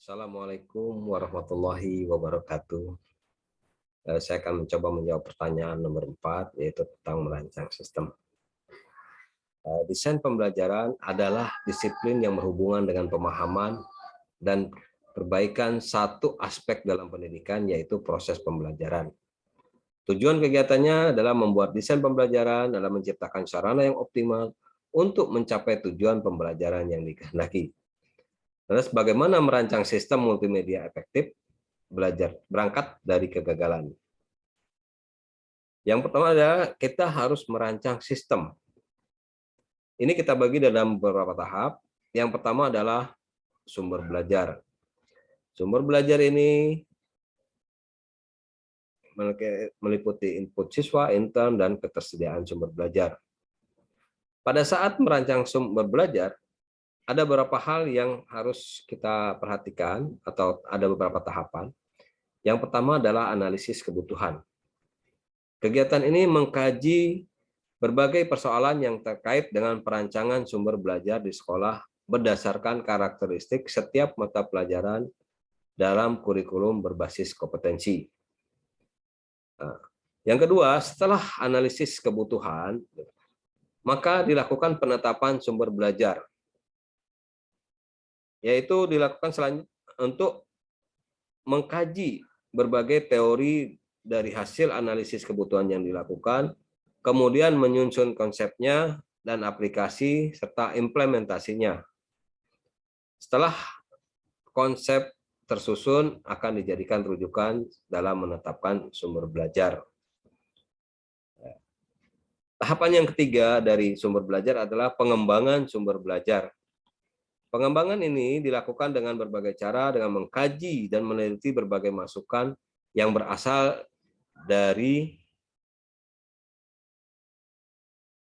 Assalamualaikum warahmatullahi wabarakatuh. Saya akan mencoba menjawab pertanyaan nomor 4, yaitu tentang merancang sistem. Desain pembelajaran adalah disiplin yang berhubungan dengan pemahaman dan perbaikan satu aspek dalam pendidikan, yaitu proses pembelajaran. Tujuan kegiatannya adalah membuat desain pembelajaran dalam menciptakan sarana yang optimal untuk mencapai tujuan pembelajaran yang dikehendaki. Terus bagaimana merancang sistem multimedia efektif? Belajar berangkat dari kegagalan. Yang pertama adalah kita harus merancang sistem. Ini kita bagi dalam beberapa tahap. Yang pertama adalah sumber belajar. Sumber belajar ini meliputi input siswa, intern, dan ketersediaan sumber belajar. Pada saat merancang sumber belajar, ada beberapa hal yang harus kita perhatikan atau ada beberapa tahapan. Yang pertama adalah analisis kebutuhan. Kegiatan ini mengkaji berbagai persoalan yang terkait dengan perancangan sumber belajar di sekolah berdasarkan karakteristik setiap mata pelajaran dalam kurikulum berbasis kompetensi. Yang kedua, setelah analisis kebutuhan, maka dilakukan penetapan sumber belajar, yaitu dilakukan selanjutnya untuk mengkaji berbagai teori dari hasil analisis kebutuhan yang dilakukan, kemudian menyusun konsepnya dan aplikasi serta implementasinya. Setelah konsep tersusun, akan dijadikan rujukan dalam menetapkan sumber belajar. Tahapan yang ketiga dari sumber belajar adalah pengembangan sumber belajar. Pengembangan ini dilakukan dengan berbagai cara, dengan mengkaji dan meneliti berbagai masukan yang berasal dari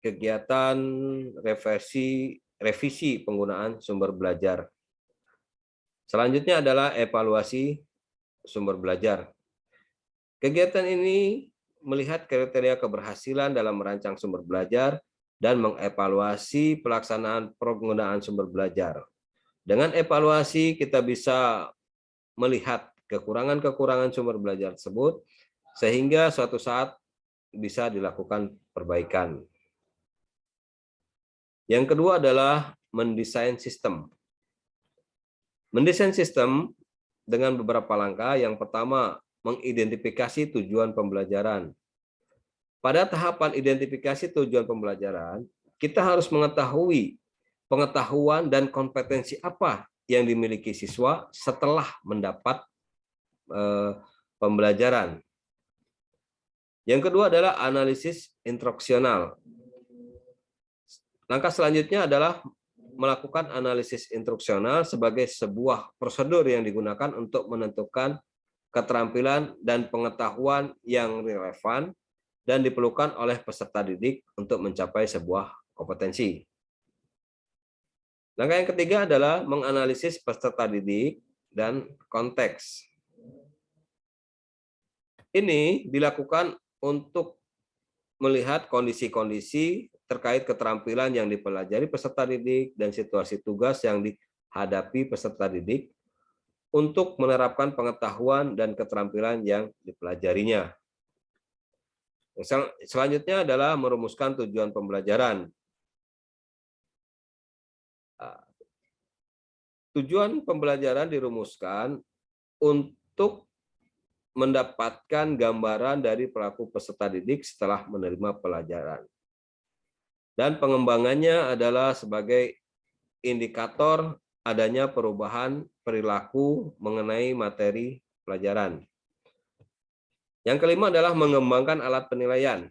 kegiatan revisi penggunaan sumber belajar. Selanjutnya adalah evaluasi sumber belajar. Kegiatan ini melihat kriteria keberhasilan dalam merancang sumber belajar dan mengevaluasi pelaksanaan penggunaan sumber belajar. Dengan evaluasi kita bisa melihat kekurangan-kekurangan sumber belajar tersebut sehingga suatu saat bisa dilakukan perbaikan. Yang kedua adalah mendesain sistem. Mendesain sistem dengan beberapa langkah. Yang pertama, mengidentifikasi tujuan pembelajaran. Pada tahapan identifikasi tujuan pembelajaran, kita harus mengetahui pengetahuan dan kompetensi apa yang dimiliki siswa setelah mendapat pembelajaran. Yang kedua adalah analisis instruksional. Langkah selanjutnya adalah melakukan analisis instruksional sebagai sebuah prosedur yang digunakan untuk menentukan keterampilan dan pengetahuan yang relevan dan diperlukan oleh peserta didik untuk mencapai sebuah kompetensi. Langkah yang ketiga adalah menganalisis peserta didik dan konteks. Ini dilakukan untuk melihat kondisi-kondisi terkait keterampilan yang dipelajari peserta didik dan situasi tugas yang dihadapi peserta didik untuk menerapkan pengetahuan dan keterampilan yang dipelajarinya. Selanjutnya adalah merumuskan tujuan pembelajaran. Tujuan pembelajaran dirumuskan untuk mendapatkan gambaran dari pelaku peserta didik setelah menerima pelajaran. Dan pengembangannya adalah sebagai indikator adanya perubahan perilaku mengenai materi pelajaran. Yang kelima adalah mengembangkan alat penilaian.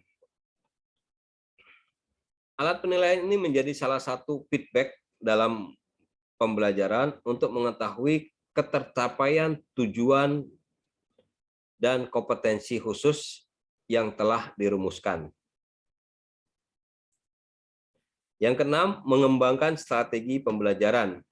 Alat penilaian ini menjadi salah satu feedback dalam pembelajaran untuk mengetahui ketercapaian tujuan dan kompetensi khusus yang telah dirumuskan. Yang keenam, mengembangkan strategi pembelajaran.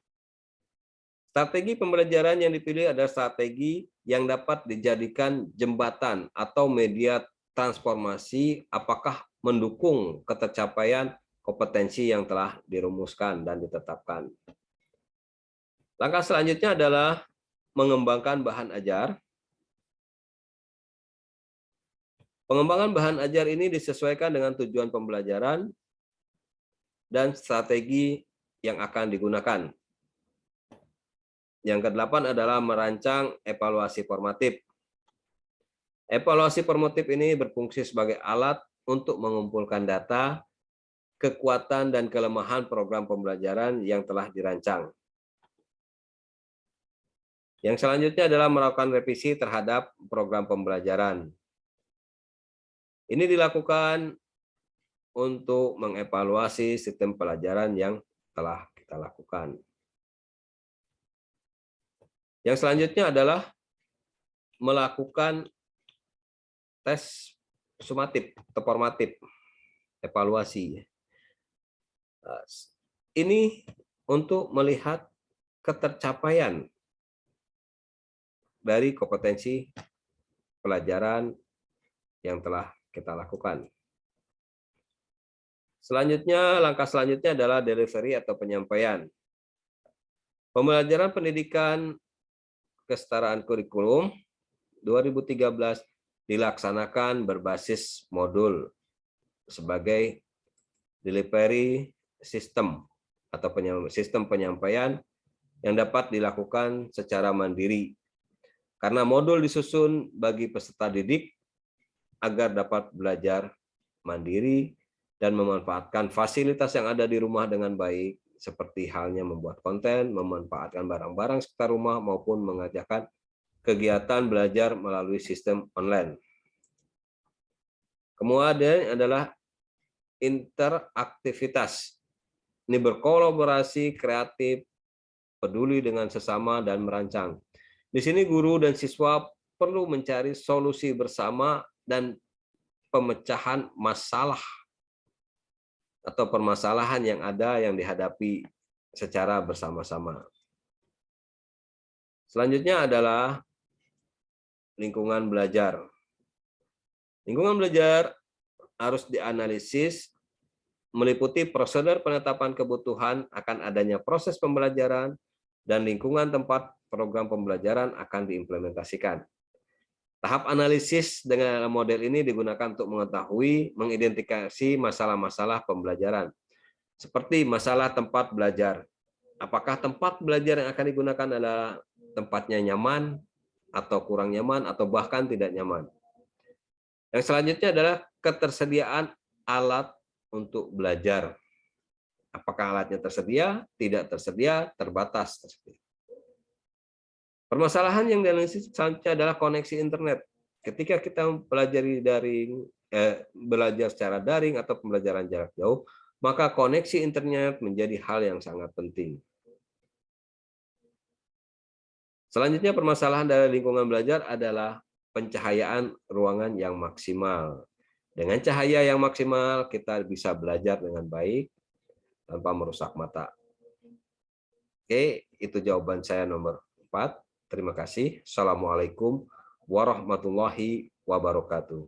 Strategi pembelajaran yang dipilih adalah strategi yang dapat dijadikan jembatan atau media transformasi apakah mendukung ketercapaian kompetensi yang telah dirumuskan dan ditetapkan. Langkah selanjutnya adalah mengembangkan bahan ajar. Pengembangan bahan ajar ini disesuaikan dengan tujuan pembelajaran dan strategi yang akan digunakan. Yang ke-8 adalah merancang evaluasi formatif. Evaluasi formatif ini berfungsi sebagai alat untuk mengumpulkan data, kekuatan, dan kelemahan program pembelajaran yang telah dirancang. Yang selanjutnya adalah melakukan revisi terhadap program pembelajaran. Ini dilakukan untuk mengevaluasi sistem pelajaran yang telah kita lakukan. Yang selanjutnya adalah melakukan tes sumatif atau formatif, evaluasi. Ini untuk melihat ketercapaian dari kompetensi pelajaran yang telah kita lakukan. Selanjutnya, langkah selanjutnya adalah delivery atau penyampaian. Pembelajaran pendidikan kesetaraan kurikulum 2013 dilaksanakan berbasis modul sebagai delivery system atau sistem penyampaian yang dapat dilakukan secara mandiri. Karena modul disusun bagi peserta didik agar dapat belajar mandiri dan memanfaatkan fasilitas yang ada di rumah dengan baik, seperti halnya membuat konten, memanfaatkan barang-barang sekitar rumah, maupun mengajarkan kegiatan belajar melalui sistem online. Kemudian adalah interaktivitas. Ini berkolaborasi, kreatif, peduli dengan sesama, dan merancang. Di sini guru dan siswa perlu mencari solusi bersama dan pemecahan masalah atau permasalahan yang ada yang dihadapi secara bersama-sama. Selanjutnya adalah lingkungan belajar. Lingkungan belajar harus dianalisis, meliputi prosedur penetapan kebutuhan akan adanya proses pembelajaran, dan lingkungan tempat program pembelajaran akan diimplementasikan. Tahap analisis dengan model ini digunakan untuk mengetahui, mengidentifikasi masalah-masalah pembelajaran. Seperti masalah tempat belajar. Apakah tempat belajar yang akan digunakan adalah tempatnya nyaman, atau kurang nyaman, atau bahkan tidak nyaman. Yang selanjutnya adalah ketersediaan alat untuk belajar. Apakah alatnya tersedia, tidak tersedia, terbatas tersedia. Permasalahan yang dianalisis selanjutnya adalah koneksi internet. Ketika kita mempelajari belajar secara daring atau pembelajaran jarak jauh, maka koneksi internet menjadi hal yang sangat penting. Selanjutnya, permasalahan dari lingkungan belajar adalah pencahayaan ruangan yang maksimal. Dengan cahaya yang maksimal, kita bisa belajar dengan baik tanpa merusak mata. Oke, itu jawaban saya nomor 4. Terima kasih. Assalamualaikum warahmatullahi wabarakatuh.